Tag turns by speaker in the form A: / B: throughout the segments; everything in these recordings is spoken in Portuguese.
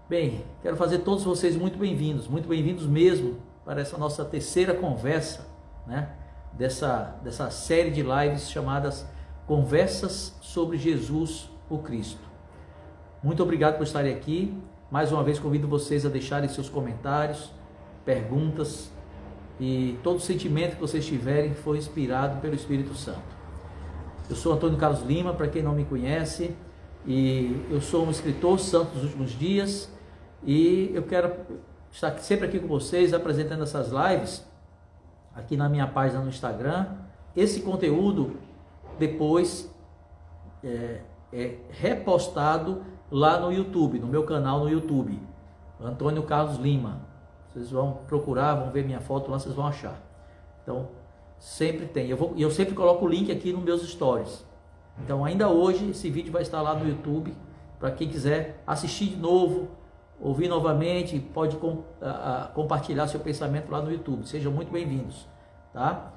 A: Bem, quero fazer todos vocês muito bem-vindos mesmo para essa nossa terceira conversa, né? Dessa série de lives chamadas Conversas sobre Jesus o Cristo. Muito obrigado por estarem aqui. Mais uma vez convido vocês a deixarem seus comentários, perguntas e todo sentimento que vocês tiverem foi inspirado pelo Espírito Santo. Eu sou Antônio Carlos Lima, para quem não me conhece, e eu sou um escritor santo dos últimos dias, e eu quero estar sempre aqui com vocês apresentando essas lives aqui na minha página no Instagram. Esse conteúdo depois é repostado lá no YouTube, no meu canal no YouTube, Antônio Carlos Lima. Vocês vão procurar, vão ver minha foto lá, vocês vão achar. Então, sempre tem. Eu sempre coloco o link aqui nos meus stories. Então, ainda hoje, esse vídeo vai estar lá no YouTube, para quem quiser assistir de novo, ouvir novamente, pode compartilhar seu pensamento lá no YouTube. Sejam muito bem-vindos, tá?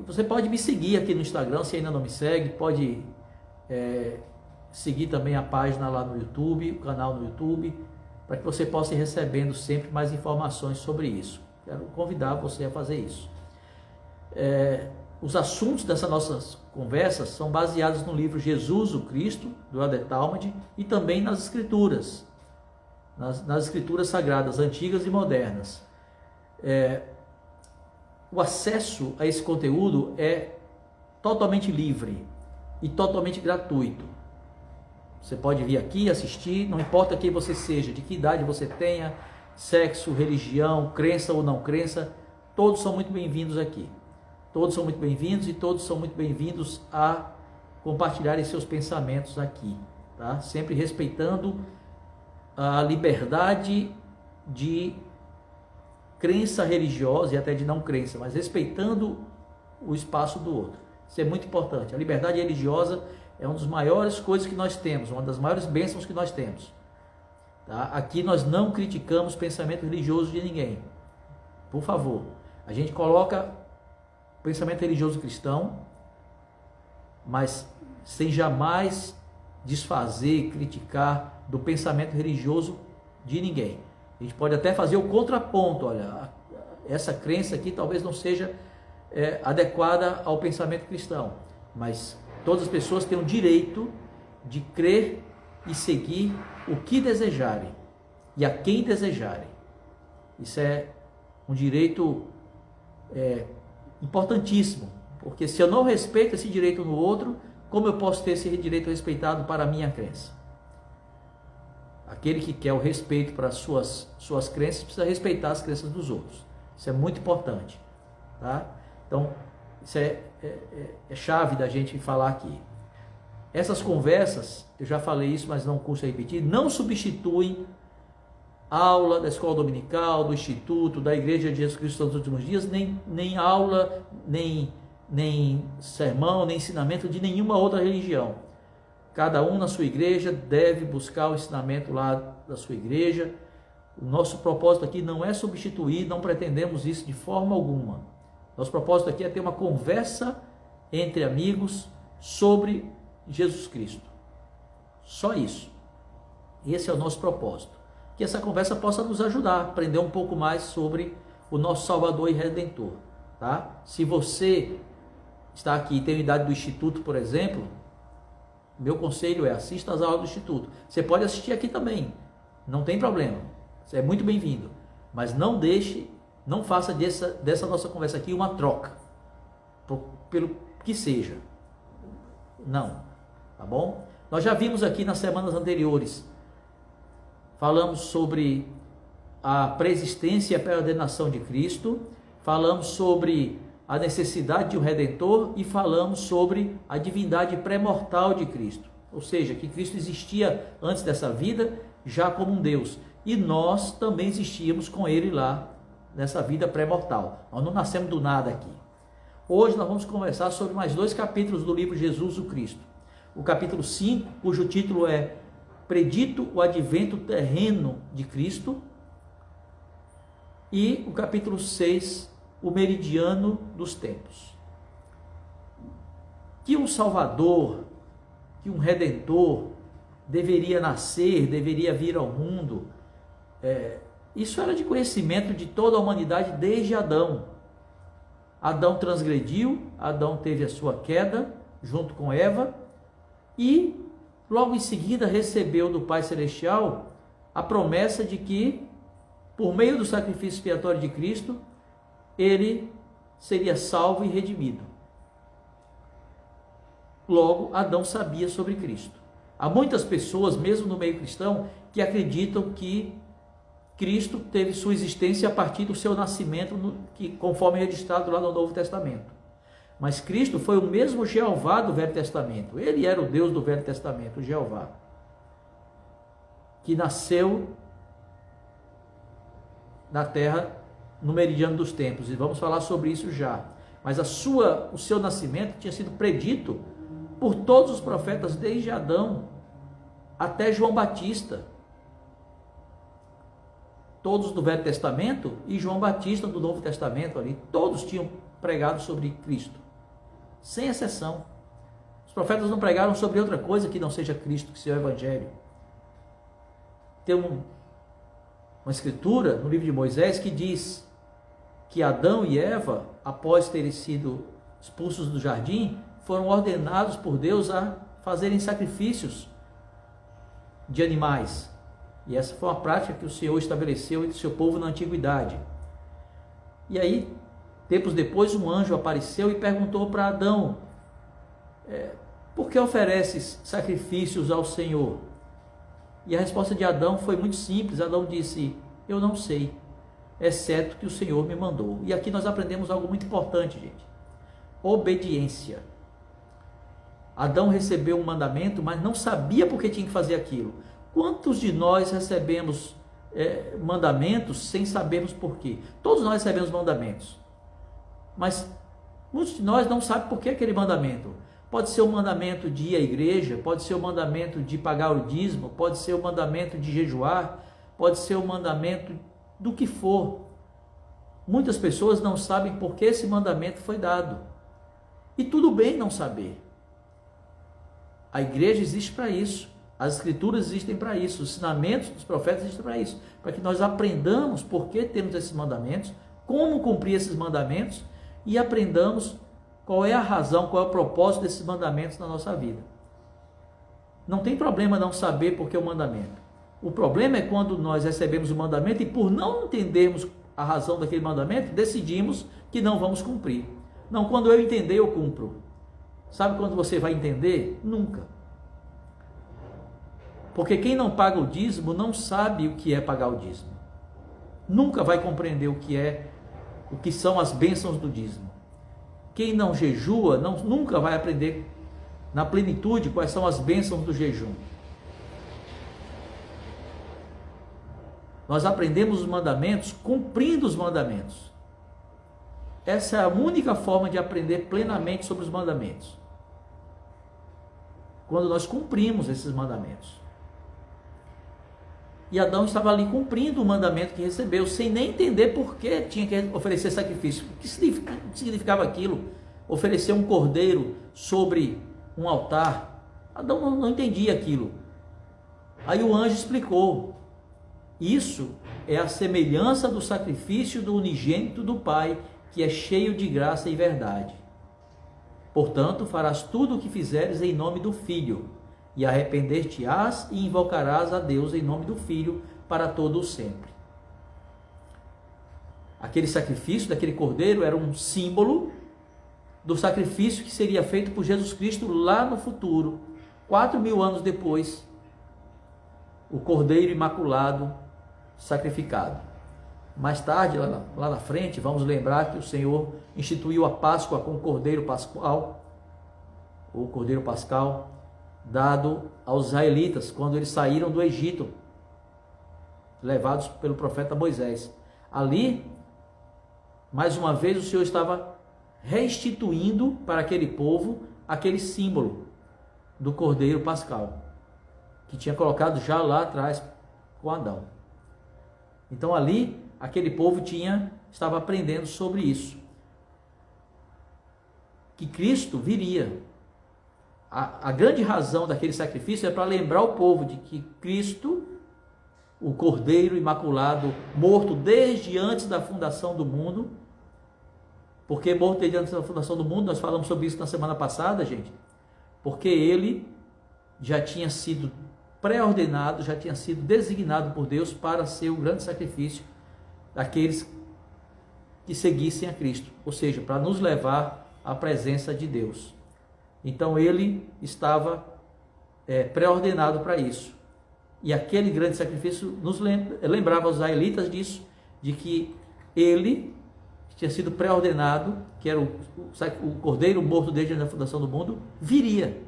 A: Você pode me seguir aqui no Instagram, se ainda não me segue, pode seguir também a página lá no YouTube, o canal no YouTube, para que você possa ir recebendo sempre mais informações sobre isso. Quero convidar você a fazer isso. Os assuntos dessas nossas conversas são baseados no livro Jesus o Cristo, do Elder Talmud, e também nas Escrituras, nas Escrituras Sagradas, antigas e modernas. O acesso a esse conteúdo é totalmente livre e totalmente gratuito. Você pode vir aqui assistir, não importa quem você seja, de que idade você tenha, sexo, religião, crença ou não crença, todos são muito bem-vindos aqui. Todos são muito bem-vindos e todos são muito bem-vindos a compartilharem seus pensamentos aqui, tá? Sempre respeitando a liberdade de crença religiosa e até de não crença, mas respeitando o espaço do outro. Isso é muito importante. A liberdade religiosa é uma das maiores coisas que nós temos, uma das maiores bênçãos que nós temos. Tá? Aqui nós não criticamos pensamento religioso de ninguém. Por favor, a gente coloca o pensamento religioso cristão, mas sem jamais desfazer, criticar do pensamento religioso de ninguém. A gente pode até fazer o contraponto, olha, essa crença aqui talvez não seja adequada ao pensamento cristão, mas todas as pessoas têm o direito de crer e seguir o que desejarem e a quem desejarem. Isso é um direito importantíssimo, porque se eu não respeito esse direito no outro, como eu posso ter esse direito respeitado para a minha crença? Aquele que quer o respeito para as suas crenças precisa respeitar as crenças dos outros. Isso é muito importante, tá? Então, isso é chave da gente falar aqui. Essas conversas, eu já falei isso, mas não custa repetir, não substituem aula da escola dominical, do instituto, da Igreja de Jesus Cristo dos últimos dias, nem aula, nem sermão, nem ensinamento de nenhuma outra religião. Cada um na sua igreja deve buscar o ensinamento lá da sua igreja. O nosso propósito aqui não é substituir, não pretendemos isso de forma alguma. Nosso propósito aqui é ter uma conversa entre amigos sobre Jesus Cristo. Só isso. Esse é o nosso propósito. Que essa conversa possa nos ajudar a aprender um pouco mais sobre o nosso Salvador e Redentor. Tá? Se você está aqui e tem a idade do Instituto, por exemplo, meu conselho é assista às aulas do Instituto. Você pode assistir aqui também, não tem problema. Você é muito bem-vindo. Mas não faça dessa nossa conversa aqui uma troca, pelo que seja. Não, tá bom? Nós já vimos aqui nas semanas anteriores, falamos sobre a preexistência e a pré-ordenação de Cristo, falamos sobre a necessidade de um Redentor e falamos sobre a divindade pré-mortal de Cristo. Ou seja, que Cristo existia antes dessa vida já como um Deus. E nós também existíamos com Ele lá nessa vida pré-mortal. Nós não nascemos do nada aqui. Hoje nós vamos conversar sobre mais 2 capítulos do livro Jesus o Cristo. O capítulo 5, cujo título é Predito o Advento Terreno de Cristo. E o capítulo 6, o meridiano dos tempos. Que um Salvador, que um Redentor deveria nascer, deveria vir ao mundo. Isso era de conhecimento de toda a humanidade desde Adão. Adão transgrediu, Adão teve a sua queda junto com Eva e logo em seguida recebeu do Pai Celestial a promessa de que, por meio do sacrifício expiatório de Cristo, ele seria salvo e redimido. Logo, Adão sabia sobre Cristo. Há muitas pessoas, mesmo no meio cristão, que acreditam que Cristo teve sua existência a partir do seu nascimento, conforme registrado lá no Novo Testamento. Mas Cristo foi o mesmo Jeová do Velho Testamento. Ele era o Deus do Velho Testamento, o Jeová, que nasceu na terra no meridiano dos tempos. E vamos falar sobre isso já. Mas o seu nascimento tinha sido predito por todos os profetas, desde Adão até João Batista. Todos do Velho Testamento e João Batista do Novo Testamento ali, todos tinham pregado sobre Cristo, sem exceção. Os profetas não pregaram sobre outra coisa que não seja Cristo, que seja o Evangelho. Tem uma escritura no livro de Moisés que diz que Adão e Eva, após terem sido expulsos do jardim, foram ordenados por Deus a fazerem sacrifícios de animais. E essa foi uma prática que o Senhor estabeleceu entre o seu povo na antiguidade. E aí, tempos depois, um anjo apareceu e perguntou para Adão: por que ofereces sacrifícios ao Senhor? E a resposta de Adão foi muito simples. Adão disse: eu não sei, exceto que o Senhor me mandou. E aqui nós aprendemos algo muito importante, gente: obediência. Adão recebeu um mandamento, mas não sabia por que tinha que fazer aquilo. Quantos de nós recebemos mandamentos sem sabermos por quê? Todos nós recebemos mandamentos, mas muitos de nós não sabem por que aquele mandamento. Pode ser o mandamento de ir à igreja, pode ser o mandamento de pagar o dízimo, pode ser o mandamento de jejuar, pode ser o mandamento do que for. Muitas pessoas não sabem por que esse mandamento foi dado. E tudo bem não saber. A igreja existe para isso. As escrituras existem para isso, os ensinamentos dos profetas existem para isso, para que nós aprendamos por que temos esses mandamentos, como cumprir esses mandamentos e aprendamos qual é a razão, qual é o propósito desses mandamentos na nossa vida. Não tem problema não saber por que o mandamento. O problema é quando nós recebemos o mandamento e, por não entendermos a razão daquele mandamento, decidimos que não vamos cumprir. Não, quando eu entender, eu cumpro. Sabe quando você vai entender? Nunca. Porque quem não paga o dízimo não sabe o que é pagar o dízimo. Nunca vai compreender o que são as bênçãos do dízimo. Quem não jejua nunca vai aprender na plenitude quais são as bênçãos do jejum. Nós aprendemos os mandamentos cumprindo os mandamentos. Essa é a única forma de aprender plenamente sobre os mandamentos. Quando nós cumprimos esses mandamentos. E Adão estava ali cumprindo o mandamento que recebeu, sem nem entender por que tinha que oferecer sacrifício. O que significava aquilo? Oferecer um cordeiro sobre um altar. Adão não entendia aquilo. Aí o anjo explicou: isso é a semelhança do sacrifício do unigênito do Pai, que é cheio de graça e verdade. Portanto, farás tudo o que fizeres em nome do Filho, e arrepender-te-ás e invocarás a Deus em nome do Filho para todo o sempre. Aquele sacrifício daquele cordeiro era um símbolo do sacrifício que seria feito por Jesus Cristo lá no futuro, 4.000 anos depois, o cordeiro imaculado sacrificado. Mais tarde, lá na frente, vamos lembrar que o Senhor instituiu a Páscoa com o cordeiro pascual, o cordeiro pascal, dado aos israelitas quando eles saíram do Egito, levados pelo profeta Moisés. Ali, mais uma vez, o Senhor estava restituindo para aquele povo aquele símbolo do cordeiro pascal, que tinha colocado já lá atrás com Adão. Então ali, aquele povo estava aprendendo sobre isso, que Cristo viria. a grande razão daquele sacrifício é para lembrar o povo de que Cristo, o Cordeiro Imaculado, morto desde antes da fundação do mundo, porque morto desde antes da fundação do mundo, nós falamos sobre isso na semana passada, gente, porque ele já tinha sido pré-ordenado, já tinha sido designado por Deus para ser o grande sacrifício daqueles que seguissem a Cristo, ou seja, para nos levar à presença de Deus. Então ele estava pré-ordenado para isso. E aquele grande sacrifício nos lembrava os israelitas disso, de que ele tinha sido pré-ordenado, que era o Cordeiro morto desde a fundação do mundo, viria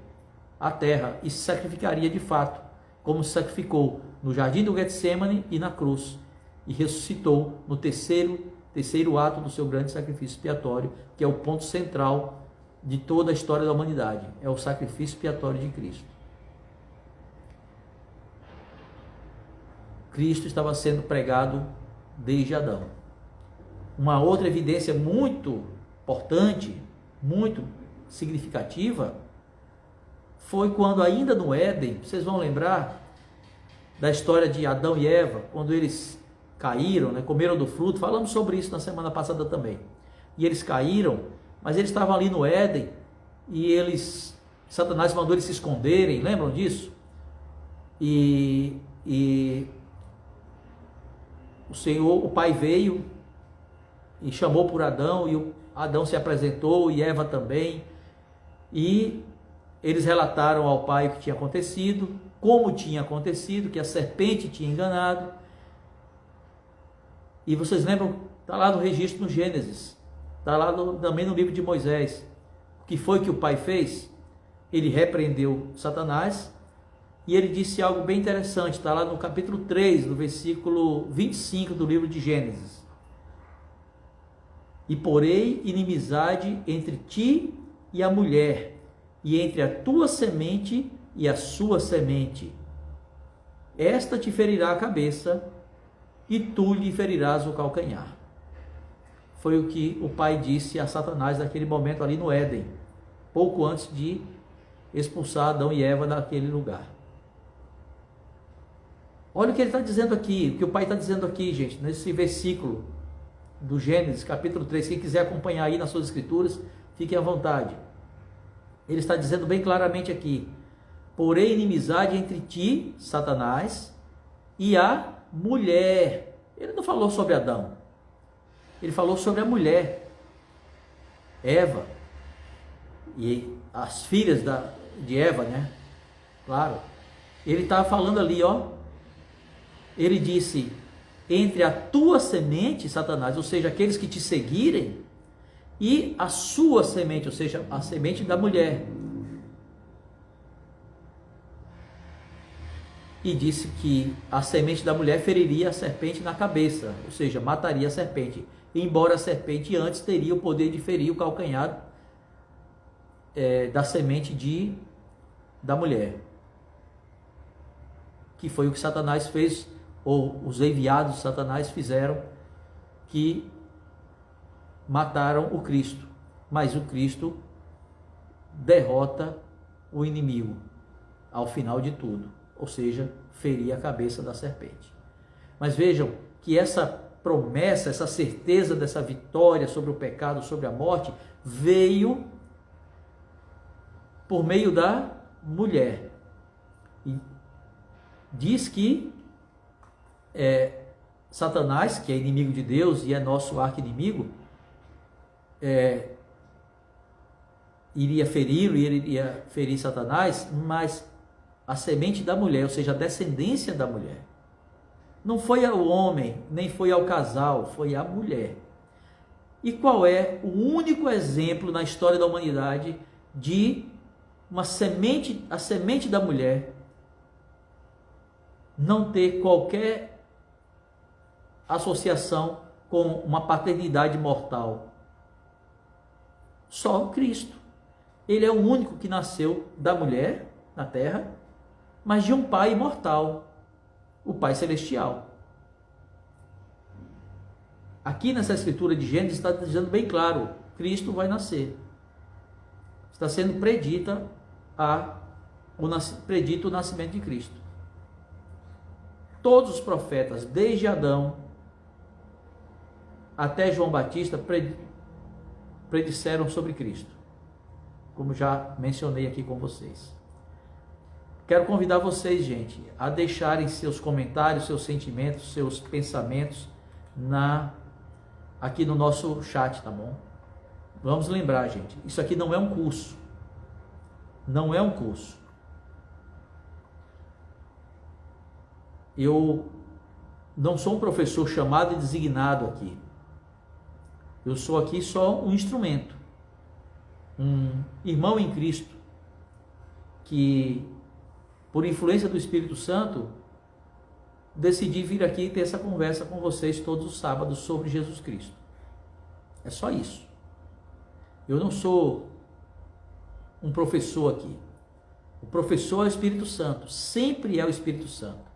A: à terra e se sacrificaria de fato, como se sacrificou no jardim do Getsêmani e na cruz, e ressuscitou no terceiro ato do seu grande sacrifício expiatório, que é o ponto central de toda a história da humanidade, é o sacrifício expiatório de Cristo. Cristo estava sendo pregado desde Adão. Uma outra evidência muito importante, muito significativa, foi quando ainda no Éden, vocês vão lembrar da história de Adão e Eva, quando eles caíram, comeram do fruto, falamos sobre isso na semana passada também, e eles caíram, mas eles estavam ali no Éden, e Satanás mandou eles se esconderem, lembram disso? E o Senhor, o Pai veio e chamou por Adão, e Adão se apresentou, e Eva também, e eles relataram ao Pai o que tinha acontecido, como tinha acontecido, que a serpente tinha enganado, e vocês lembram, está lá no registro no Gênesis, está lá também no livro de Moisés, o que foi que o Pai fez? Ele repreendeu Satanás, e ele disse algo bem interessante, está lá no capítulo 3, no versículo 25 do livro de Gênesis. E porei inimizade entre ti e a mulher, e entre a tua semente e a sua semente. Esta te ferirá a cabeça, e tu lhe ferirás o calcanhar. Foi o que o Pai disse a Satanás naquele momento ali no Éden, pouco antes de expulsar Adão e Eva daquele lugar. Olha o que ele está dizendo aqui, o que o Pai está dizendo aqui, gente, nesse versículo do Gênesis, capítulo 3, quem quiser acompanhar aí nas suas escrituras, fiquem à vontade. Ele está dizendo bem claramente aqui: porém inimizade entre ti, Satanás, e a mulher. Ele não falou sobre Adão, ele falou sobre a mulher, Eva, e as filhas de Eva, Claro, ele estava falando ali, ele disse, entre a tua semente, Satanás, ou seja, aqueles que te seguirem, e a sua semente, ou seja, a semente da mulher. E disse que a semente da mulher feriria a serpente na cabeça, ou seja, mataria a serpente, embora a serpente antes teria o poder de ferir o calcanhar da semente da mulher, que foi o que Satanás fez, ou os enviados de Satanás fizeram, que mataram o Cristo, mas o Cristo derrota o inimigo ao final de tudo, ou seja, ferir a cabeça da serpente. Mas vejam que essa promessa, essa certeza dessa vitória sobre o pecado, sobre a morte, veio por meio da mulher. E diz que Satanás, que é inimigo de Deus e é nosso arqui-inimigo, iria feri-lo e ele iria ferir Satanás, mas a semente da mulher, ou seja, a descendência da mulher, não foi ao homem, nem foi ao casal, foi à mulher. E qual é o único exemplo na história da humanidade de a semente da mulher não ter qualquer associação com uma paternidade mortal? Só Cristo. Ele é o único que nasceu da mulher na terra, mas de um pai imortal, o Pai Celestial. Aqui nessa escritura de Gênesis está dizendo bem claro, Cristo vai nascer. Está sendo predita predito o nascimento de Cristo. Todos os profetas, desde Adão até João Batista, predisseram sobre Cristo, como já mencionei aqui com vocês. Quero convidar vocês, gente, a deixarem seus comentários, seus sentimentos, seus pensamentos aqui no nosso chat, tá bom? Vamos lembrar, gente, isso aqui não é um curso. Não é um curso. Eu não sou um professor chamado e designado aqui. Eu sou aqui só um instrumento, um irmão em Cristo, que, por influência do Espírito Santo, decidi vir aqui e ter essa conversa com vocês todos os sábados sobre Jesus Cristo. É só isso. Eu não sou um professor aqui. O professor é o Espírito Santo, sempre é o Espírito Santo.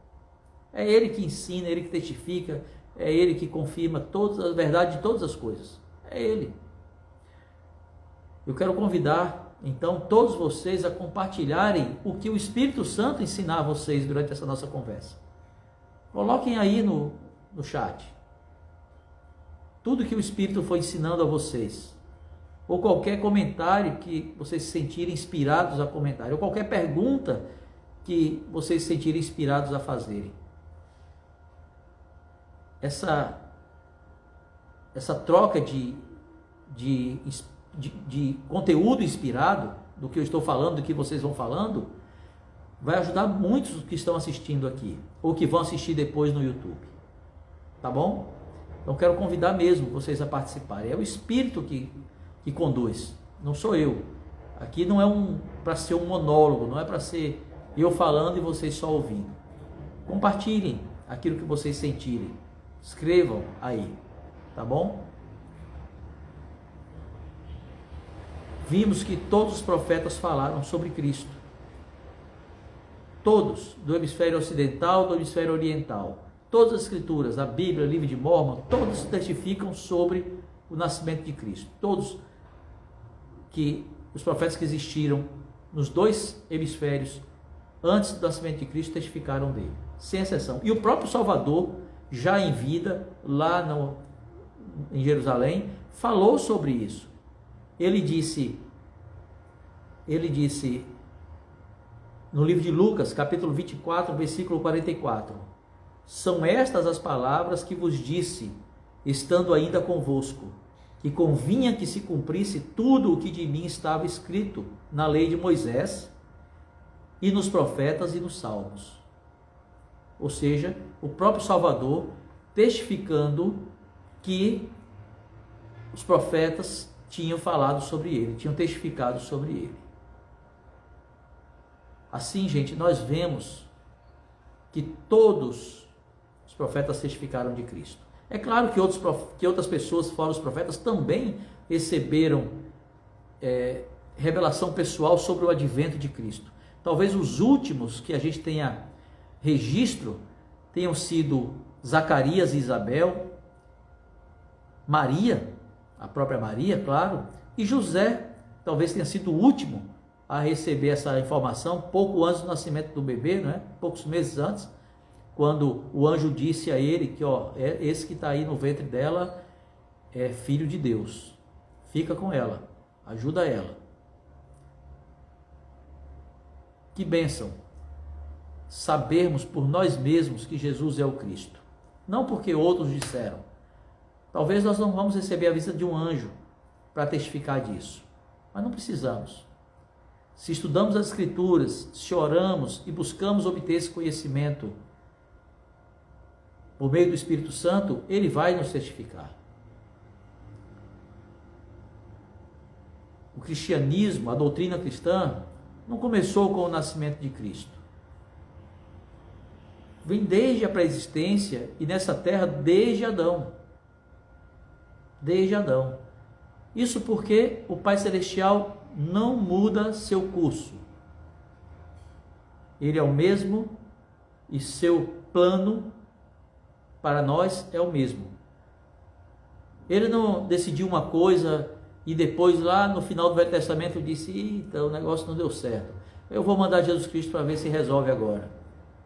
A: É Ele que ensina, é Ele que testifica, é Ele que confirma toda a verdade de todas as coisas. É Ele. Eu quero convidar, então, todos vocês a compartilharem o que o Espírito Santo ensinar a vocês durante essa nossa conversa. Coloquem aí no chat tudo que o Espírito foi ensinando a vocês, ou qualquer comentário que vocês se sentirem inspirados a comentar, ou qualquer pergunta que vocês se sentirem inspirados a fazerem. Essa troca de conteúdo inspirado, do que eu estou falando, do que vocês vão falando, vai ajudar muitos que estão assistindo aqui, ou que vão assistir depois no YouTube. Tá bom? Então quero convidar mesmo vocês a participarem. É o Espírito que conduz, não sou eu. Aqui não é para ser um monólogo, não é para ser eu falando e vocês só ouvindo. Compartilhem aquilo que vocês sentirem. Escrevam aí, tá bom? Vimos que todos os profetas falaram sobre Cristo. Todos, do hemisfério ocidental, do hemisfério oriental. Todas as escrituras, a Bíblia, o livro de Mórmon, todos testificam sobre o nascimento de Cristo. Todos os profetas que existiram nos dois hemisférios antes do nascimento de Cristo testificaram dele, sem exceção. E o próprio Salvador, já em vida, lá em Jerusalém, falou sobre isso. Ele disse no livro de Lucas, capítulo 24, versículo 44, são estas as palavras que vos disse, estando ainda convosco, que convinha que se cumprisse tudo o que de mim estava escrito na lei de Moisés, e nos profetas e nos salmos. Ou seja, o próprio Salvador testificando que os profetas tinham falado sobre ele, tinham testificado sobre ele. Assim, gente, nós vemos que todos os profetas testificaram de Cristo. É claro que outras pessoas, fora os profetas, também receberam revelação pessoal sobre o advento de Cristo. Talvez os últimos que a gente tenha registro tenham sido Zacarias e Isabel, Maria, a própria Maria, claro, e José, talvez tenha sido o último a receber essa informação, pouco antes do nascimento do bebê, né? Poucos meses antes, quando o anjo disse a ele que esse que está aí no ventre dela é filho de Deus, fica com ela, ajuda ela. Que bênção sabermos por nós mesmos que Jesus é o Cristo, não porque outros disseram. Talvez nós não vamos receber a visita de um anjo para testificar disso, mas não precisamos. Se estudamos as Escrituras, se oramos e buscamos obter esse conhecimento por meio do Espírito Santo, Ele vai nos testificar. O cristianismo, a doutrina cristã, não começou com o nascimento de Cristo. Vem desde a pré-existência e nessa terra desde Adão. Desde Adão. Isso porque o Pai Celestial não muda seu curso. Ele é o mesmo e seu plano para nós é o mesmo. Ele não decidiu uma coisa e depois lá no final do Velho Testamento disse, então o negócio não deu certo. eu vou mandar Jesus Cristo para ver se resolve agora.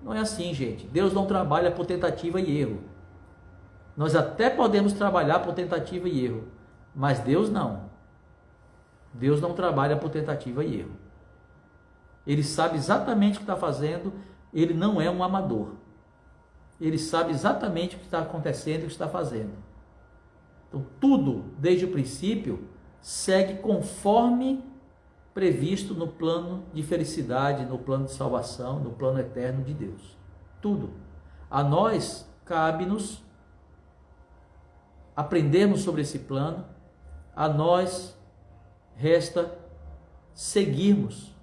A: Não é assim, gente. Deus não trabalha por tentativa e erro. Nós até podemos trabalhar por tentativa e erro, mas Deus não. Deus não trabalha por tentativa e erro. Ele sabe exatamente o que está fazendo, ele não é um amador. Ele sabe exatamente o que está acontecendo e o que está fazendo. Então, tudo, desde o princípio, segue conforme previsto no plano de felicidade, no plano de salvação, no plano eterno de Deus. Tudo. A nós, cabe-nos aprendermos sobre esse plano, a nós resta seguirmos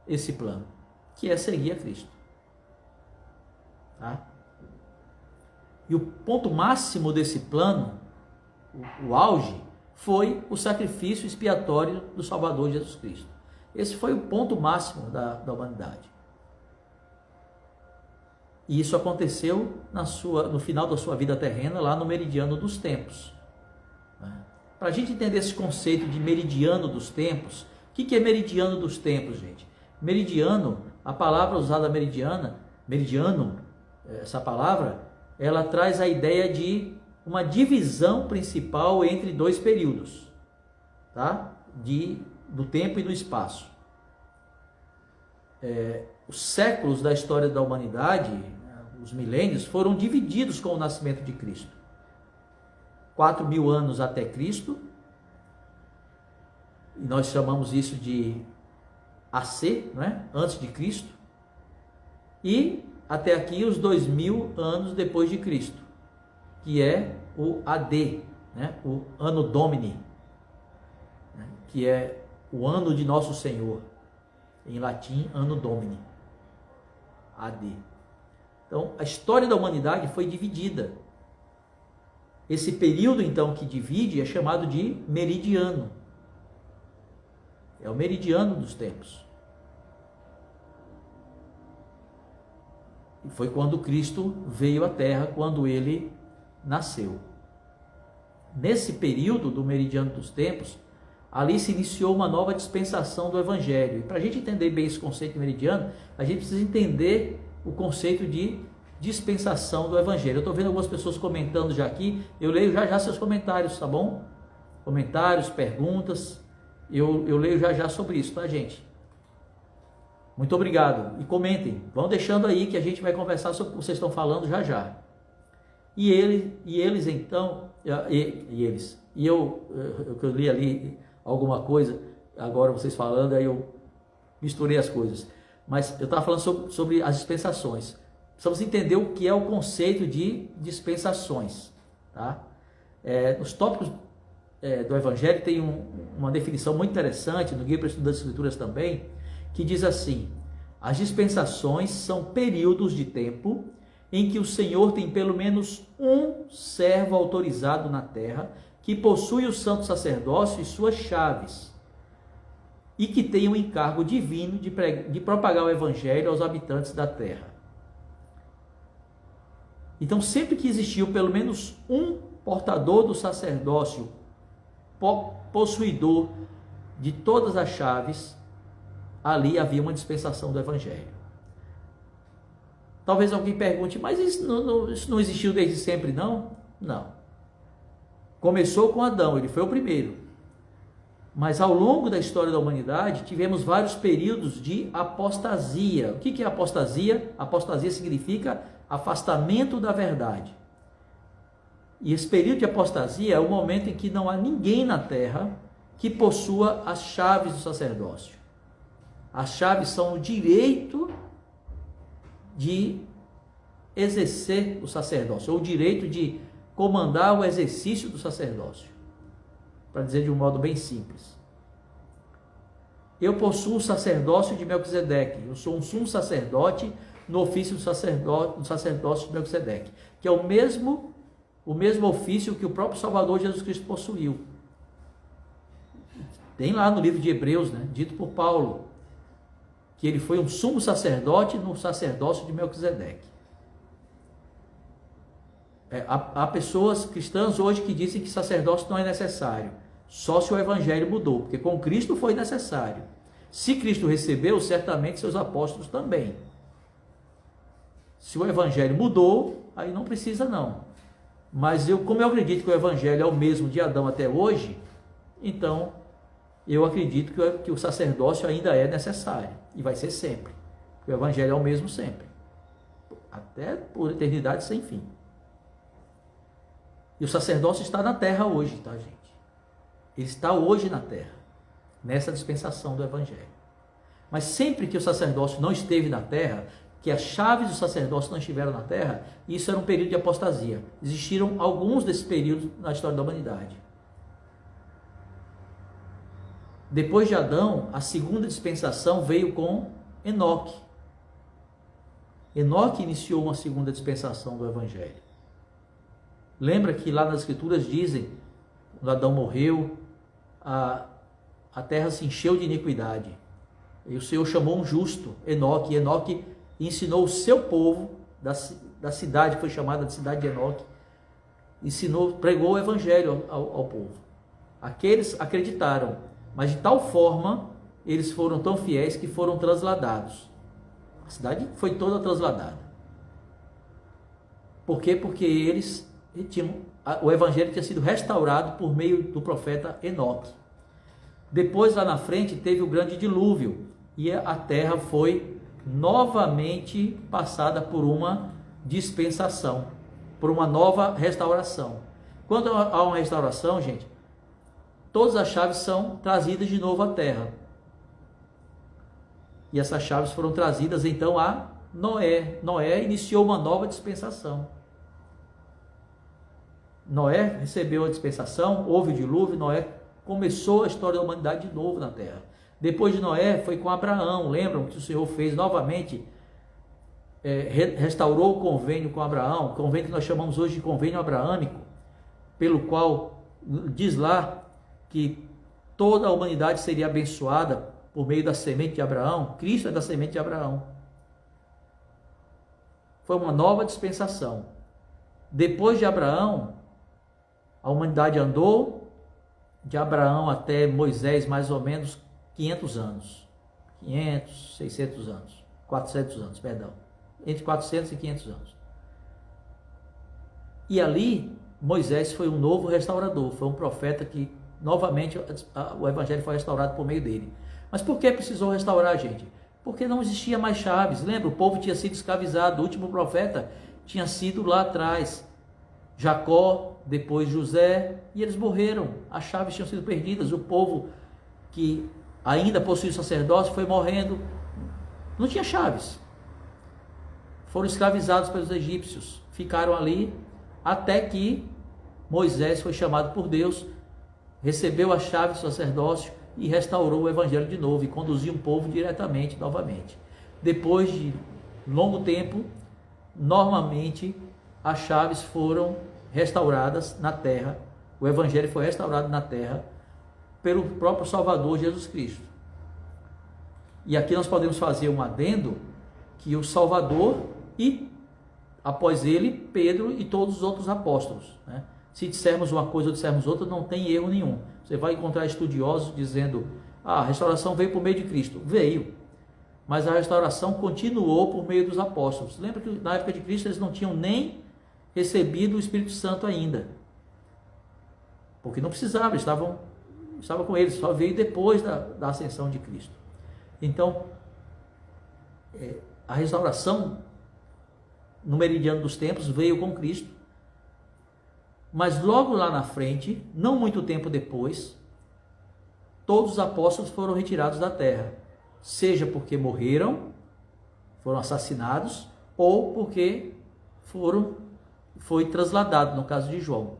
A: esse plano, que é seguir a Cristo. Tá? E o ponto máximo desse plano, o auge, foi o sacrifício expiatório do Salvador Jesus Cristo. Esse foi o ponto máximo da humanidade. E isso aconteceu no final da sua vida terrena, lá no meridiano dos tempos. Para a gente entender esse conceito de meridiano dos tempos, o que é meridiano dos tempos, gente? Meridiano, a palavra usada meridiano, essa palavra, ela traz a ideia de uma divisão principal entre dois períodos, tá? Do tempo e do espaço. Os séculos da história da humanidade, os milênios, foram divididos com o nascimento de Cristo. 4.000 anos até Cristo, e nós chamamos isso de AC, não é? Antes de Cristo, e até aqui os 2.000 anos depois de Cristo, que é o AD, né? O Anno Domini, né? Que é o ano de nosso Senhor, em latim, Anno Domini, AD. Então, a história da humanidade foi dividida. Esse período, então, que divide é chamado de meridiano. É o meridiano dos tempos. E foi quando Cristo veio à Terra, quando ele nasceu. Nesse período do meridiano dos tempos, ali se iniciou uma nova dispensação do Evangelho. E para a gente entender bem esse conceito de meridiano, a gente precisa entender o conceito de dispensação do Evangelho. Eu estou vendo algumas pessoas comentando já aqui, eu leio já seus comentários, tá bom? Comentários, perguntas, eu leio já sobre isso, tá, gente? Muito obrigado. E comentem, vão deixando aí que a gente vai conversar sobre o que vocês estão falando já. E eles então, eu li ali alguma coisa, agora vocês falando, aí eu misturei as coisas. Mas eu estava falando sobre as dispensações. Precisamos entender o que é o conceito de dispensações. Tá? Nos tópicos do Evangelho tem uma definição muito interessante, no Guia para o Estudo das Escrituras também, que diz assim: as dispensações são períodos de tempo em que o Senhor tem pelo menos um servo autorizado na terra, que possui o santo sacerdócio e suas chaves, e que tem um encargo divino de propagar o Evangelho aos habitantes da terra. Então, sempre que existiu pelo menos um portador do sacerdócio, possuidor de todas as chaves, ali havia uma dispensação do Evangelho. Talvez alguém pergunte, mas isso não existiu desde sempre, não? Não. Começou com Adão, ele foi o primeiro. Mas ao longo da história da humanidade, tivemos vários períodos de apostasia. O que é apostasia? Apostasia significa afastamento da verdade. E esse período de apostasia é o momento em que não há ninguém na terra que possua as chaves do sacerdócio. As chaves são o direito de exercer o sacerdócio, ou o direito de comandar o exercício do sacerdócio, para dizer de um modo bem simples. Eu possuo o sacerdócio de Melquisedeque, eu sou um sumo sacerdote no ofício do sacerdócio de Melquisedeque, que é o mesmo ofício que o próprio Salvador Jesus Cristo possuiu. Tem lá no livro de Hebreus, né, dito por Paulo, que ele foi um sumo sacerdote no sacerdócio de Melquisedeque. Há pessoas cristãs hoje que dizem que sacerdócio não é necessário, só se o Evangelho mudou, porque com Cristo foi necessário. Se Cristo recebeu, certamente seus apóstolos também. Se o evangelho mudou, aí não precisa não. Mas como eu acredito que o evangelho é o mesmo de Adão até hoje, então eu acredito que o sacerdócio ainda é necessário e vai ser sempre. O evangelho é o mesmo sempre, até por eternidade sem fim. E o sacerdócio está na terra hoje, tá, gente? Ele está hoje na terra, nessa dispensação do evangelho. Mas sempre que o sacerdócio não esteve na terra, que as chaves do sacerdócio não estiveram na terra, isso era um período de apostasia. Existiram alguns desses períodos na história da humanidade. Depois de Adão, a segunda dispensação veio com Enoque. Enoque iniciou uma segunda dispensação do evangelho. Lembra que lá nas escrituras dizem, quando Adão morreu, a terra se encheu de iniquidade. E o Senhor chamou um justo, Enoque, e Enoque ensinou o seu povo, da cidade que foi chamada de cidade de Enoque, pregou o evangelho ao povo. Aqueles acreditaram, mas de tal forma, eles foram tão fiéis que foram transladados. A cidade foi toda transladada. Por quê? Porque o evangelho tinha sido restaurado por meio do profeta Enoque. Depois, lá na frente, teve o grande dilúvio, e a terra foi novamente passada por uma dispensação, por uma nova restauração. Quando há uma restauração, gente, todas as chaves são trazidas de novo à terra. E essas chaves foram trazidas então a Noé. Noé iniciou uma nova dispensação. Noé recebeu a dispensação, houve o dilúvio, Noé começou a história da humanidade de novo na terra. Depois de Noé foi com Abraão. Lembram que o Senhor fez novamente, restaurou o convênio com Abraão, o convênio que nós chamamos hoje de convênio abraâmico, pelo qual diz lá que toda a humanidade seria abençoada por meio da semente de Abraão. Cristo é da semente de Abraão. Foi uma nova dispensação. Depois de Abraão, a humanidade andou de Abraão até Moisés mais ou menos 500 anos. 500, 600 anos. 400 anos, perdão. Entre 400 e 500 anos. E ali, Moisés foi um novo restaurador. Foi um profeta que, novamente, o evangelho foi restaurado por meio dele. Mas por que precisou restaurar, gente? Porque não existia mais chaves. Lembra? O povo tinha sido escravizado. O último profeta tinha sido lá atrás. Jacó, depois José, e eles morreram. As chaves tinham sido perdidas. O povo que ainda possuía o sacerdócio foi morrendo. Não tinha chaves. Foram escravizados pelos egípcios. Ficaram ali até que Moisés foi chamado por Deus, recebeu a chave do sacerdócio e restaurou o evangelho de novo e conduziu o povo diretamente, novamente. Depois de longo tempo, normalmente as chaves foram restauradas na terra, o evangelho foi restaurado na terra pelo próprio Salvador Jesus Cristo. E aqui nós podemos fazer um adendo que o Salvador e, após ele, Pedro e todos os outros apóstolos, né? Se dissermos uma coisa ou dissermos outra, não tem erro nenhum. Você vai encontrar estudiosos dizendo, a restauração veio por meio de Cristo. Veio, mas a restauração continuou por meio dos apóstolos. Lembra que na época de Cristo eles não tinham nem recebido o Espírito Santo ainda, porque não precisava, estava com eles, só veio depois da ascensão de Cristo. Então, a restauração no meridiano dos tempos veio com Cristo, mas logo lá na frente, não muito tempo depois, todos os apóstolos foram retirados da terra, seja porque morreram, foram assassinados, ou porque foi trasladado, no caso de João.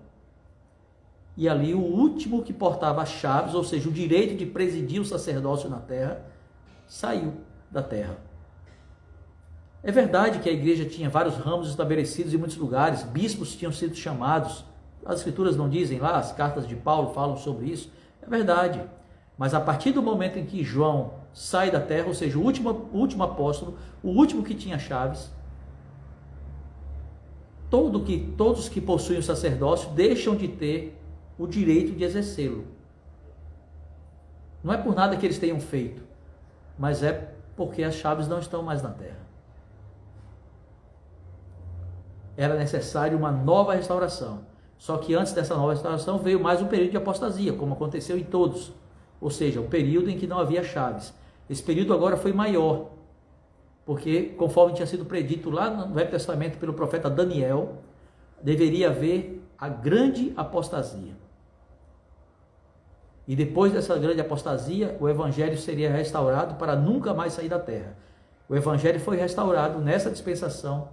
A: E ali o último que portava as chaves, ou seja, o direito de presidir o sacerdócio na terra, saiu da terra. É verdade que a igreja tinha vários ramos estabelecidos em muitos lugares, bispos tinham sido chamados, as escrituras não dizem lá, as cartas de Paulo falam sobre isso, é verdade. Mas a partir do momento em que João sai da terra, ou seja, o último apóstolo, o último que tinha chaves, todos que possuem o sacerdócio deixam de ter o direito de exercê-lo. Não é por nada que eles tenham feito, mas é porque as chaves não estão mais na terra. Era necessário uma nova restauração. Só que antes dessa nova restauração veio mais um período de apostasia, como aconteceu em todos. Ou seja, um período em que não havia chaves. Esse período agora foi maior, porque conforme tinha sido predito lá no Velho Testamento pelo profeta Daniel, deveria haver a grande apostasia. E depois dessa grande apostasia, o evangelho seria restaurado para nunca mais sair da terra. O evangelho foi restaurado nessa dispensação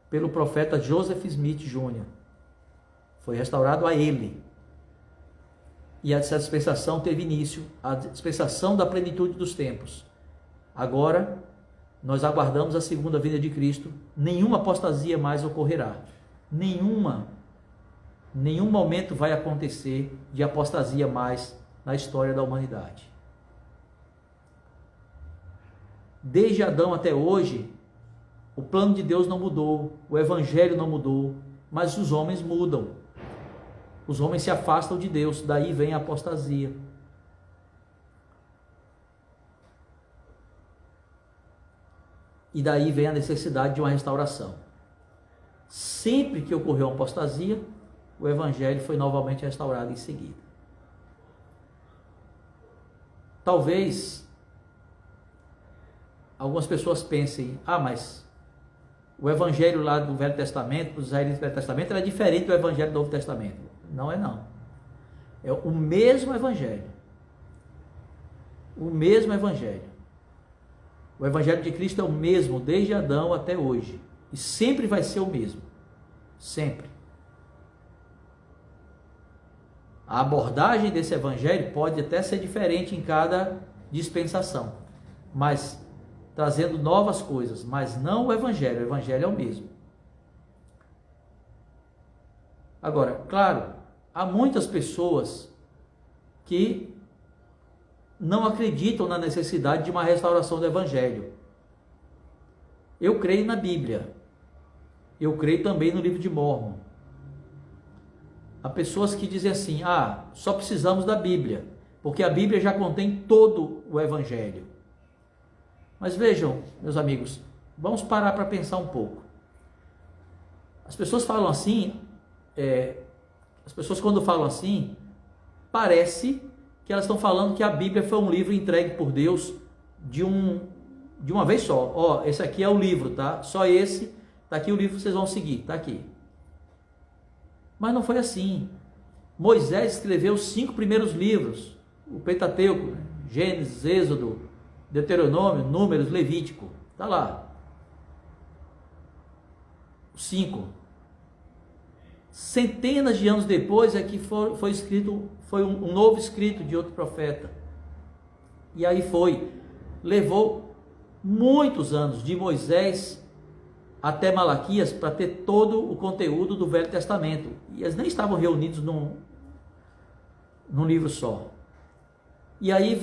A: pelo profeta Joseph Smith Jr. Foi restaurado a ele. E essa dispensação teve início, a dispensação da plenitude dos tempos. Agora, nós aguardamos a segunda vinda de Cristo. Nenhuma apostasia mais ocorrerá. Nenhum momento vai acontecer de apostasia mais na história da humanidade. Desde Adão até hoje, o plano de Deus não mudou, o evangelho não mudou, mas os homens mudam. Os homens se afastam de Deus, daí vem a apostasia. E daí vem a necessidade de uma restauração. Sempre que ocorreu uma apostasia, o evangelho foi novamente restaurado em seguida. Talvez algumas pessoas pensem, mas o evangelho lá do Velho Testamento, dos israelitas do Velho Testamento, era diferente do evangelho do Novo Testamento. Não é não. É o mesmo evangelho. O mesmo evangelho. O evangelho de Cristo é o mesmo desde Adão até hoje. E sempre vai ser o mesmo. Sempre. A abordagem desse evangelho pode até ser diferente em cada dispensação, mas trazendo novas coisas, mas não o evangelho é o mesmo. Agora, claro, há muitas pessoas que não acreditam na necessidade de uma restauração do evangelho. Eu creio na Bíblia. Eu creio também no livro de Mórmon. Há pessoas que dizem assim, só precisamos da Bíblia, porque a Bíblia já contém todo o evangelho. Mas vejam, meus amigos, vamos parar para pensar um pouco. As pessoas falam assim, quando falam assim, parece que elas estão falando que a Bíblia foi um livro entregue por Deus de uma vez só. Esse aqui é o livro, tá? Só esse, tá aqui o livro que vocês vão seguir, tá aqui. Mas não foi assim. Moisés escreveu os 5 primeiros livros, o Pentateuco, Gênesis, Êxodo, Deuteronômio, Números, Levítico, tá lá. Os 5. Centenas de anos depois é que foi escrito, foi um novo escrito de outro profeta. E aí levou muitos anos, de Moisés até Malaquias, para ter todo o conteúdo do Velho Testamento. E eles nem estavam reunidos num livro só. E aí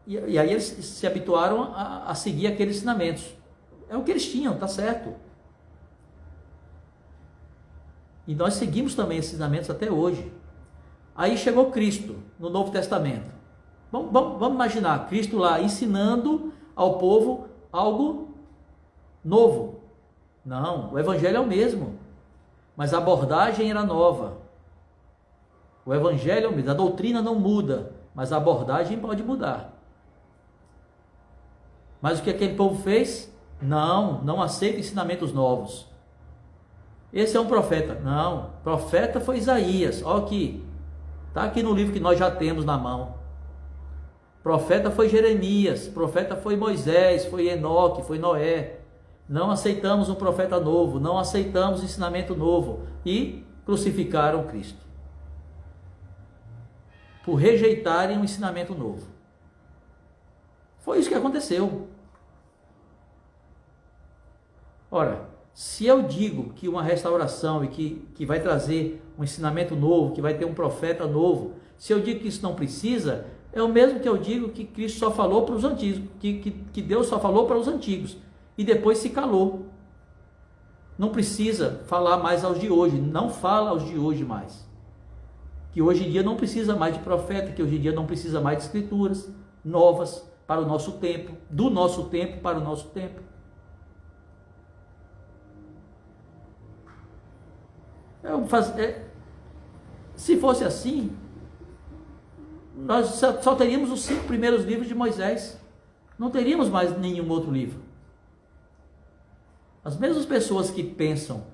A: e aí eles se habituaram a seguir aqueles ensinamentos. É o que eles tinham, tá certo. E nós seguimos também esses ensinamentos até hoje. Aí chegou Cristo no Novo Testamento. Vamos imaginar Cristo lá ensinando ao povo algo novo. Não, o evangelho é o mesmo, mas a abordagem era nova. O evangelho é o mesmo, a doutrina não muda, mas a abordagem pode mudar. Mas o que aquele povo fez? Não aceita ensinamentos novos. Esse é um profeta. Não, profeta foi Isaías. Olha aqui, está aqui no livro que nós já temos na mão. Profeta foi Jeremias, profeta foi Moisés, foi Enoque, foi Noé. Não aceitamos um profeta novo, não aceitamos ensinamento novo. E crucificaram Cristo por rejeitarem um ensinamento novo. Foi isso que aconteceu. Ora, se eu digo que uma restauração e que vai trazer um ensinamento novo, que vai ter um profeta novo, se eu digo que isso não precisa, é o mesmo que eu digo que Cristo só falou para os antigos, que Deus só falou para os antigos e depois se calou. Não precisa falar mais aos de hoje, não fala aos de hoje mais. Que hoje em dia não precisa mais de profeta, que hoje em dia não precisa mais de escrituras novas, para o nosso tempo, do nosso tempo para o nosso tempo. Se fosse assim, nós só teríamos os 5 primeiros livros de Moisés. Não teríamos mais nenhum outro livro. As mesmas pessoas que pensam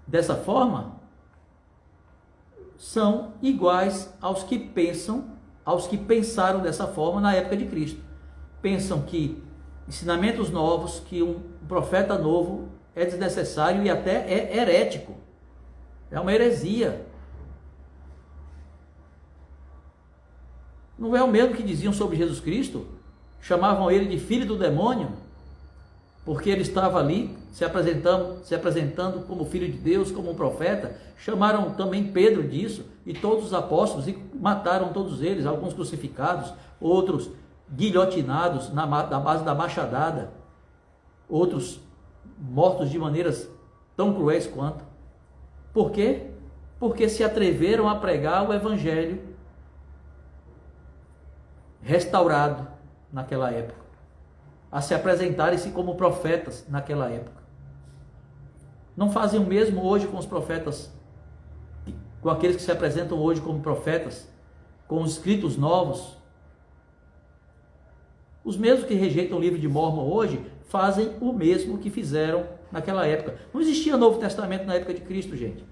A: dessa forma são iguais aos que pensaram dessa forma na época de Cristo. Pensam que ensinamentos novos, que um profeta novo é desnecessário e até é herético. É uma heresia. Não é o mesmo que diziam sobre Jesus Cristo? Chamavam ele de filho do demônio, porque ele estava ali se apresentando como filho de Deus, como um profeta. Chamaram também Pedro disso, e todos os apóstolos, e mataram todos eles, alguns crucificados, outros guilhotinados na base da machadada, outros mortos de maneiras tão cruéis quanto. Por quê? Porque se atreveram a pregar o evangelho restaurado naquela época, a se apresentarem-se como profetas naquela época. Não fazem o mesmo hoje com os profetas, com aqueles que se apresentam hoje como profetas, com os escritos novos. Os mesmos que rejeitam o livro de Mórmon hoje fazem o mesmo que fizeram naquela época. Não existia Novo Testamento na época de Cristo, gente.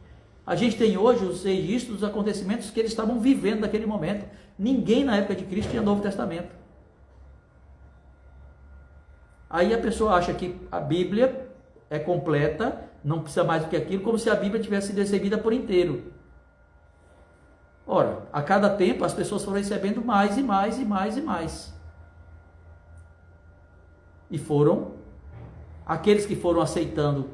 A: A gente tem hoje os registros dos acontecimentos que eles estavam vivendo naquele momento. Ninguém na época de Cristo tinha Novo Testamento. Aí a pessoa acha que a Bíblia é completa, não precisa mais do que aquilo, como se a Bíblia tivesse sido recebida por inteiro. Ora, a cada tempo as pessoas foram recebendo mais e mais e mais e mais. E foram aqueles que foram aceitando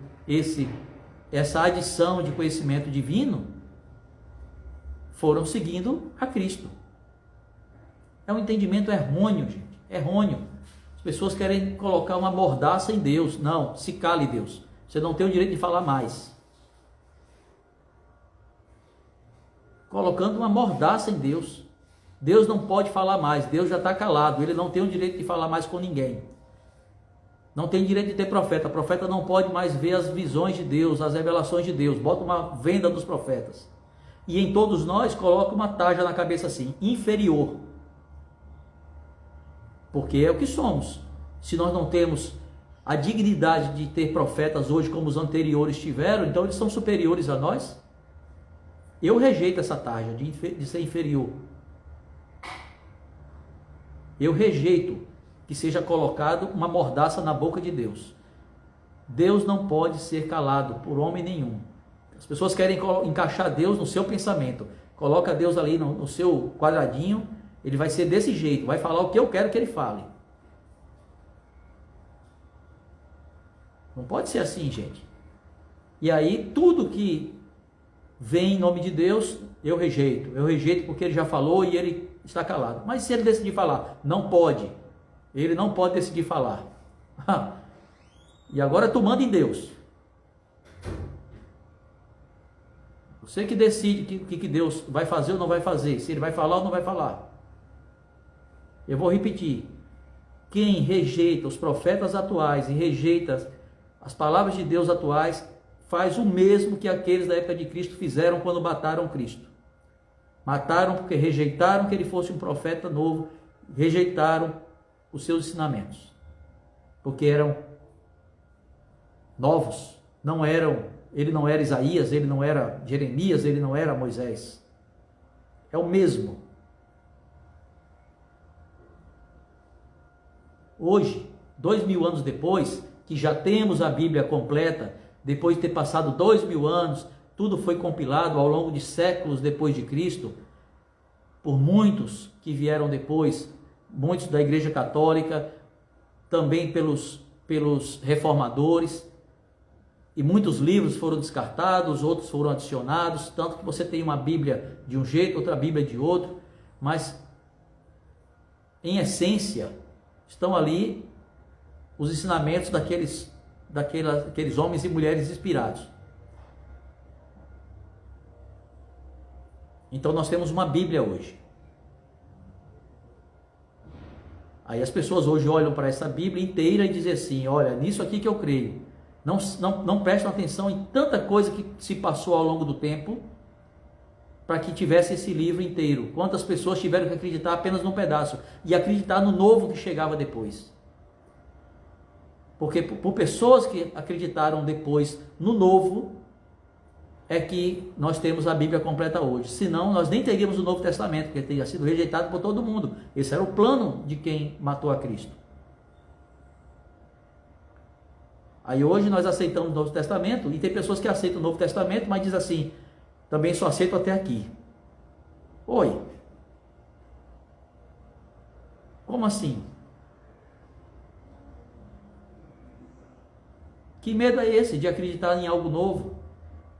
A: essa adição de conhecimento divino, foram seguindo a Cristo. É um entendimento errôneo, gente, errôneo. As pessoas querem colocar uma mordaça em Deus. Não, se cale, Deus. Você não tem o direito de falar mais. Colocando uma mordaça em Deus. Deus não pode falar mais, Deus já está calado, ele não tem o direito de falar mais com ninguém. Não tem direito de ter profeta. Profeta não pode mais ver as visões de Deus, as revelações de Deus. Bota uma venda dos profetas. E em todos nós coloca uma taja na cabeça assim, inferior. Porque é o que somos. Se nós não temos a dignidade de ter profetas hoje como os anteriores tiveram, então eles são superiores a nós. Eu rejeito essa taja de ser inferior. Eu rejeito que seja colocado uma mordaça na boca de Deus. Deus não pode ser calado por homem nenhum. As pessoas querem encaixar Deus no seu pensamento. Coloca Deus ali no seu quadradinho, ele vai ser desse jeito, vai falar o que eu quero que ele fale. Não pode ser assim, gente. E aí, tudo que vem em nome de Deus, eu rejeito. Eu rejeito porque ele já falou e ele está calado. Mas se ele decidir falar, não pode. Ele não pode decidir falar. E agora tu manda em Deus. Você que decide o que Deus vai fazer ou não vai fazer. Se ele vai falar ou não vai falar. Eu vou repetir. Quem rejeita os profetas atuais e rejeita as palavras de Deus atuais, faz o mesmo que aqueles da época de Cristo fizeram quando mataram Cristo. Mataram porque rejeitaram que ele fosse um profeta novo, rejeitaram os seus ensinamentos, porque eram novos, ele não era Isaías, ele não era Jeremias, ele não era Moisés, é o mesmo. Hoje, 2000 anos depois, que já temos a Bíblia completa, depois de ter passado 2000 anos, tudo foi compilado ao longo de séculos depois de Cristo, por muitos que vieram depois, muitos da Igreja Católica, também pelos reformadores, e muitos livros foram descartados, outros foram adicionados, tanto que você tem uma Bíblia de um jeito, outra Bíblia de outro, mas em essência estão ali os ensinamentos daqueles homens e mulheres inspirados. Então nós temos uma Bíblia hoje. Aí as pessoas hoje olham para essa Bíblia inteira e dizem assim, olha, nisso aqui que eu creio. Não prestam atenção em tanta coisa que se passou ao longo do tempo para que tivesse esse livro inteiro. Quantas pessoas tiveram que acreditar apenas num pedaço e acreditar no novo que chegava depois. Porque por pessoas que acreditaram depois no novo, é que nós temos a Bíblia completa hoje. Senão, nós nem teríamos o Novo Testamento, porque teria sido rejeitado por todo mundo. Esse era o plano de quem matou a Cristo. Aí hoje nós aceitamos o Novo Testamento, e tem pessoas que aceitam o Novo Testamento, mas diz assim, também só aceito até aqui. Oi. Como assim? Que medo é esse de acreditar em algo novo?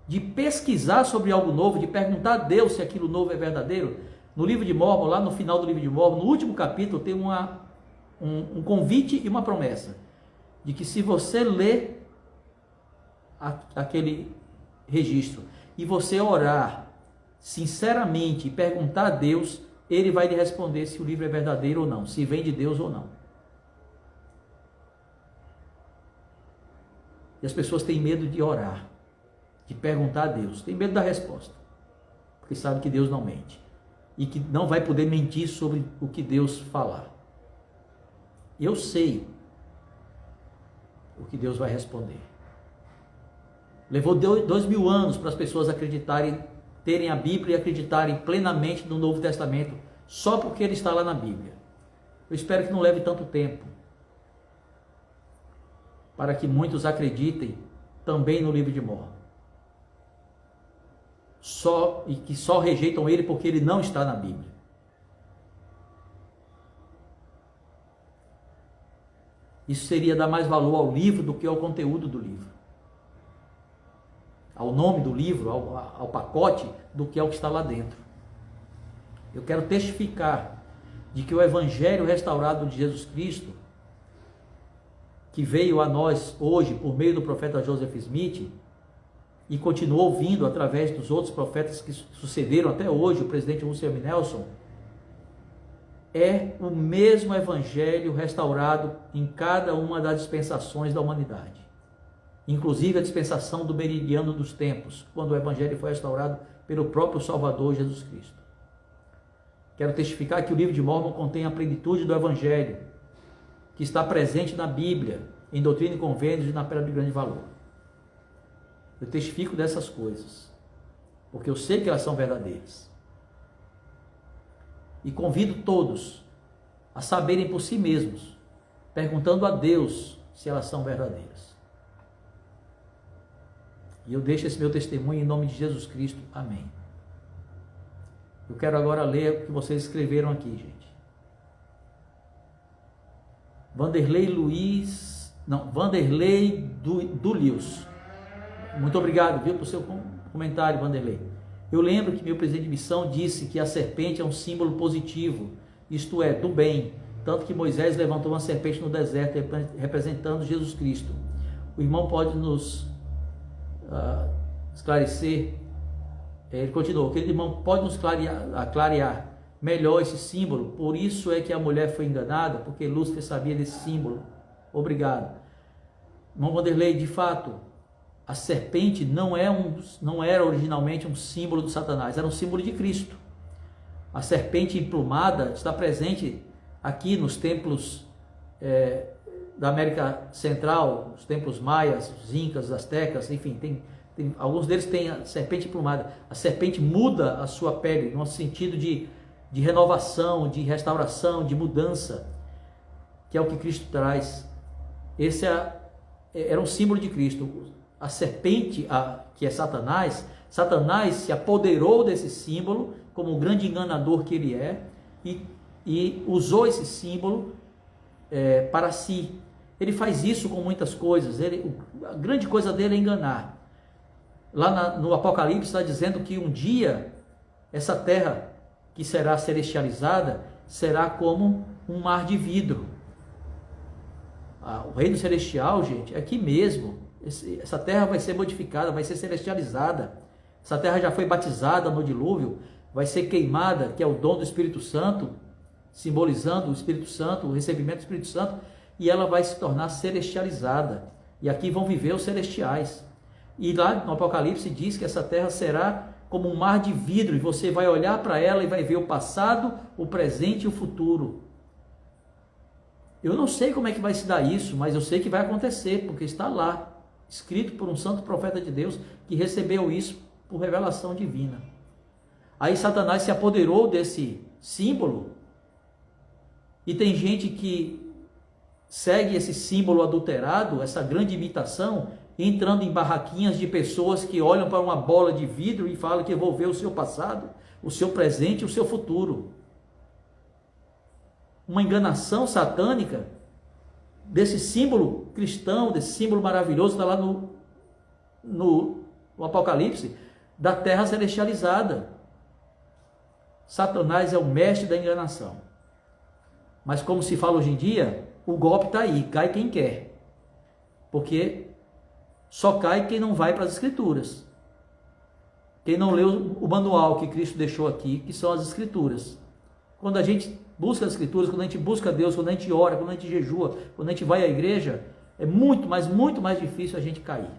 A: De pesquisar sobre algo novo, de perguntar a Deus se aquilo novo é verdadeiro? No livro de Mórmon, lá no final do livro de Mórmon, no último capítulo, tem um convite e uma promessa. De que se você ler aquele registro e você orar sinceramente e perguntar a Deus, Ele vai lhe responder se o livro é verdadeiro ou não, se vem de Deus ou não. E as pessoas têm medo de orar, de perguntar a Deus, têm medo da resposta, porque sabem que Deus não mente e que não vai poder mentir sobre o que Deus falar. Eu sei o que Deus vai responder. Levou 2000 anos para as pessoas acreditarem, terem a Bíblia e acreditarem plenamente no Novo Testamento, só porque ele está lá na Bíblia. Eu espero que não leve tanto tempo, para que muitos acreditem também no livro de Mórmon. E que só rejeitam ele porque ele não está na Bíblia. Isso seria dar mais valor ao livro do que ao conteúdo do livro. Ao nome do livro, ao pacote, do que ao que está lá dentro. Eu quero testificar de que o Evangelho restaurado de Jesus Cristo, que veio a nós hoje por meio do profeta Joseph Smith, e continuou vindo através dos outros profetas que sucederam até hoje, o presidente Russell M. Nelson, é o mesmo Evangelho restaurado em cada uma das dispensações da humanidade. Inclusive a dispensação do meridiano dos tempos, quando o Evangelho foi restaurado pelo próprio Salvador Jesus Cristo. Quero testificar que o livro de Mórmon contém a plenitude do Evangelho, que está presente na Bíblia, em Doutrina e Convênios e na Pedra de Grande Valor. Eu testifico dessas coisas, porque eu sei que elas são verdadeiras. E convido todos a saberem por si mesmos, perguntando a Deus se elas são verdadeiras. E eu deixo esse meu testemunho em nome de Jesus Cristo. Amém. Eu quero agora ler o que vocês escreveram aqui, gente. Vanderlei Dulius. Muito obrigado, viu, por seu comentário, Vanderlei. Eu lembro que meu presidente de missão disse que a serpente é um símbolo positivo, isto é, do bem, tanto que Moisés levantou uma serpente no deserto, representando Jesus Cristo. O irmão pode nos esclarecer, ele continuou, querido irmão, pode nos clarear melhor esse símbolo? Por isso é que a mulher foi enganada, porque Lúcifer sabia desse símbolo. Obrigado. Irmão Vanderlei, de fato, a serpente não era originalmente um símbolo do Satanás, era um símbolo de Cristo. A serpente emplumada está presente aqui nos templos da América Central, os templos maias, os incas, os astecas, enfim, alguns deles têm a serpente emplumada. A serpente muda a sua pele, no sentido de renovação, de restauração, de mudança, que é o que Cristo traz. Esse era um símbolo de Cristo. A serpente, que é Satanás se apoderou desse símbolo, como o grande enganador que ele é, e usou esse símbolo para si. Ele faz isso com muitas coisas, a grande coisa dele é enganar. Lá no Apocalipse está dizendo que um dia, essa terra que será celestializada, será como um mar de vidro. O reino celestial, gente, é aqui mesmo. Essa terra vai ser modificada, vai ser celestializada. Essa terra já foi batizada no dilúvio, vai ser queimada, que é o dom do Espírito Santo, simbolizando o Espírito Santo, o recebimento do Espírito Santo, e ela vai se tornar celestializada. E aqui vão viver os celestiais. E lá no Apocalipse diz que essa terra será como um mar de vidro, e você vai olhar para ela e vai ver o passado, o presente e o futuro. Eu não sei como é que vai se dar isso, mas eu sei que vai acontecer, porque está lá, escrito por um santo profeta de Deus, que recebeu isso por revelação divina. Aí Satanás se apoderou desse símbolo, e tem gente que segue esse símbolo adulterado, essa grande imitação, entrando em barraquinhas de pessoas que olham para uma bola de vidro e falam que vão ver o seu passado, o seu presente e o seu futuro. Uma enganação satânica desse símbolo cristão, desse símbolo maravilhoso, está lá no Apocalipse, da terra celestializada. Satanás é o mestre da enganação. Mas como se fala hoje em dia, o golpe está aí, cai quem quer. Porque só cai quem não vai para as Escrituras. Quem não leu o manual que Cristo deixou aqui, que são as Escrituras. Quando a gente busca as Escrituras, quando a gente busca Deus, quando a gente ora, quando a gente jejua, quando a gente vai à igreja, é muito mais difícil a gente cair.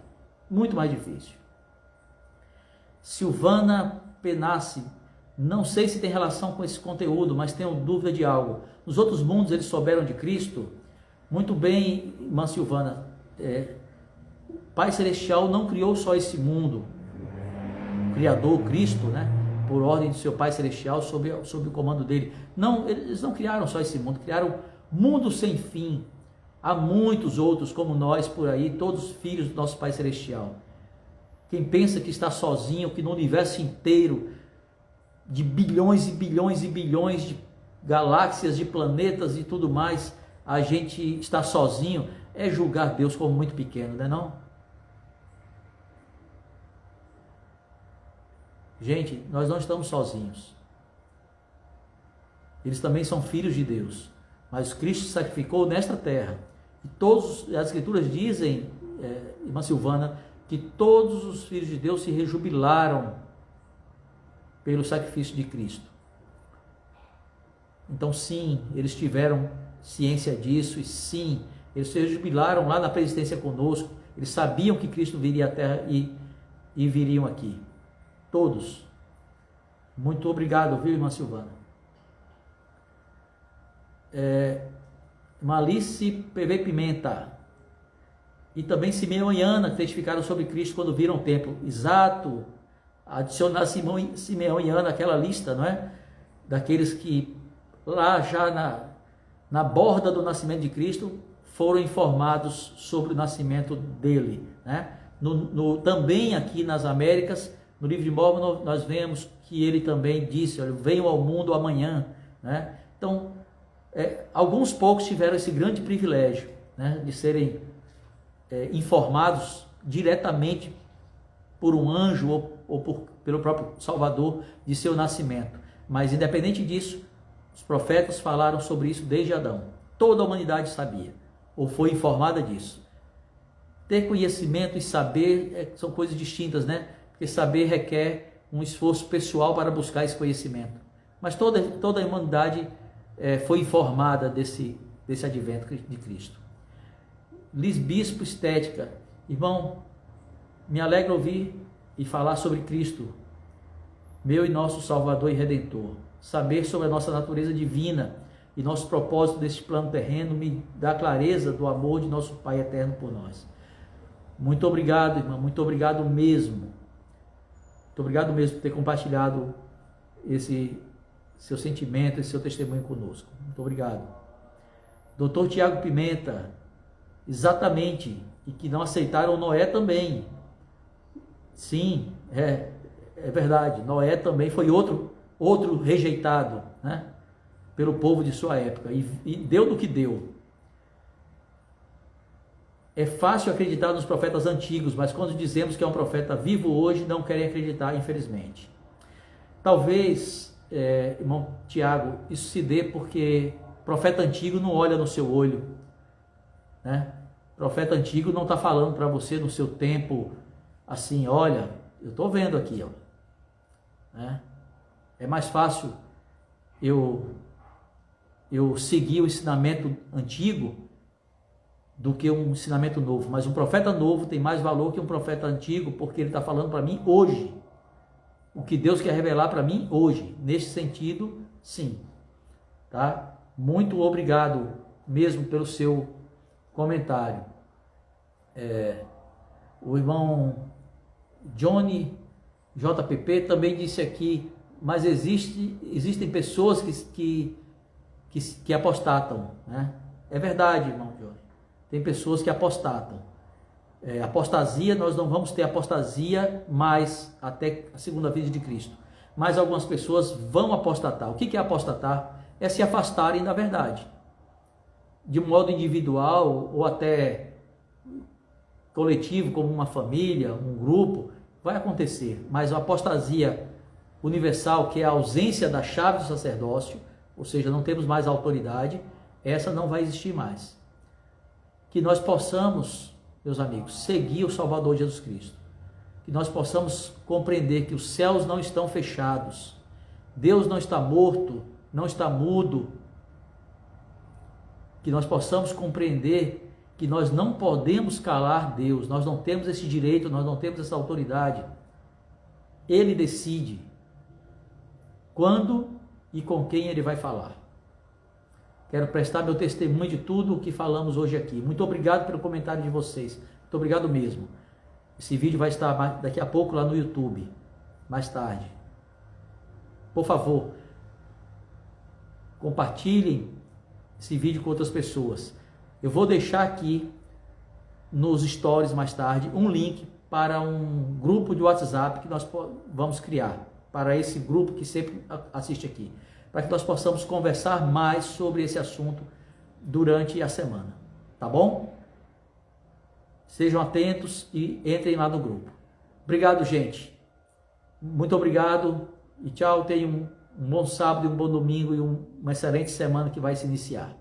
A: Muito mais difícil. Silvana Penassi, não sei se tem relação com esse conteúdo, mas tenho dúvida de algo. Nos outros mundos eles souberam de Cristo? Muito bem, irmã Silvana. O Pai Celestial não criou só esse mundo. O Criador, Cristo, né? Por ordem do seu Pai Celestial, sob o comando dele. Não, eles não criaram só esse mundo, criaram mundo sem fim. Há muitos outros como nós por aí, todos filhos do nosso Pai Celestial. Quem pensa que está sozinho, que no universo inteiro, de bilhões e bilhões e bilhões de galáxias, de planetas e tudo mais, a gente está sozinho, é julgar Deus como muito pequeno, não é não? Gente, nós não estamos sozinhos. Eles também são filhos de Deus. Mas Cristo se sacrificou nesta terra. E as Escrituras dizem, irmã Silvana, que todos os filhos de Deus se rejubilaram pelo sacrifício de Cristo. Então sim, eles tiveram ciência disso, e sim, eles se rejubilaram lá na preexistência conosco. Eles sabiam que Cristo viria à terra e viriam aqui. Todos. Muito obrigado, viu, irmã Silvana? Malice PV Pimenta. E também Simeão e Ana, que testificaram sobre Cristo quando viram o templo. Exato. Adicionar Simeão e Ana àquela lista, não é? Daqueles que lá já na borda do nascimento de Cristo foram informados sobre o nascimento dele, né? Também aqui nas Américas, no livro de Mórmon, nós vemos que ele também disse, olha, venham ao mundo amanhã, né? Então, alguns poucos tiveram esse grande privilégio, né, de serem informados diretamente por um anjo ou pelo próprio Salvador de seu nascimento. Mas independente disso, os profetas falaram sobre isso desde Adão. Toda a humanidade sabia, ou foi informada disso. Ter conhecimento e saber são coisas distintas, né? Porque saber requer um esforço pessoal para buscar esse conhecimento. Mas toda a humanidade foi informada desse advento de Cristo. Lisbispo Estética. Irmão, me alegra ouvir e falar sobre Cristo, meu e nosso Salvador e Redentor. Saber sobre a nossa natureza divina e nosso propósito deste plano terreno me dá clareza do amor de nosso Pai eterno por nós. Muito obrigado, irmão, muito obrigado mesmo. Muito obrigado mesmo por ter compartilhado esse seu sentimento, esse seu testemunho conosco. Muito obrigado. Doutor Tiago Pimenta, exatamente, e que não aceitaram Noé também. Sim, é verdade, Noé também foi outro rejeitado, né, pelo povo de sua época, e deu do que deu. É fácil acreditar nos profetas antigos, mas quando dizemos que é um profeta vivo hoje, não querem acreditar, infelizmente. Talvez, irmão Tiago, isso se dê porque profeta antigo não olha no seu olho, né? Profeta antigo não está falando para você no seu tempo, assim, olha, eu estou vendo aqui, ó, né? É mais fácil eu eu seguir o ensinamento antigo do que um ensinamento novo. Mas um profeta novo tem mais valor que um profeta antigo, porque ele está falando para mim hoje. O que Deus quer revelar para mim hoje. Nesse sentido, sim. Tá? Muito obrigado mesmo pelo seu comentário. O irmão Johnny JPP também disse aqui, mas existem pessoas que apostatam, né? É verdade, irmão Johnny. Tem pessoas que apostatam. Apostasia, nós não vamos ter apostasia mais até a segunda vinda de Cristo. Mas algumas pessoas vão apostatar. O que é apostatar? É se afastarem da verdade. De modo individual ou até coletivo, como uma família, um grupo, vai acontecer. Mas a apostasia universal, que é a ausência da chave do sacerdócio, ou seja, não temos mais autoridade, essa não vai existir mais. Que nós possamos, meus amigos, seguir o Salvador Jesus Cristo. Que nós possamos compreender que os céus não estão fechados. Deus não está morto, não está mudo. Que nós possamos compreender que nós não podemos calar Deus. Nós não temos esse direito, nós não temos essa autoridade. Ele decide quando e com quem ele vai falar. Quero prestar meu testemunho de tudo o que falamos hoje aqui. Muito obrigado pelo comentário de vocês. Muito obrigado mesmo. Esse vídeo vai estar daqui a pouco lá no YouTube. Mais tarde. Por favor, compartilhem esse vídeo com outras pessoas. Eu vou deixar aqui nos stories mais tarde um link para um grupo de WhatsApp que nós vamos criar. Para esse grupo que sempre assiste aqui. Para que nós possamos conversar mais sobre esse assunto durante a semana. Tá bom? Sejam atentos e entrem lá no grupo. Obrigado, gente. Muito obrigado e tchau. Tenham um bom sábado, um bom domingo e uma excelente semana que vai se iniciar.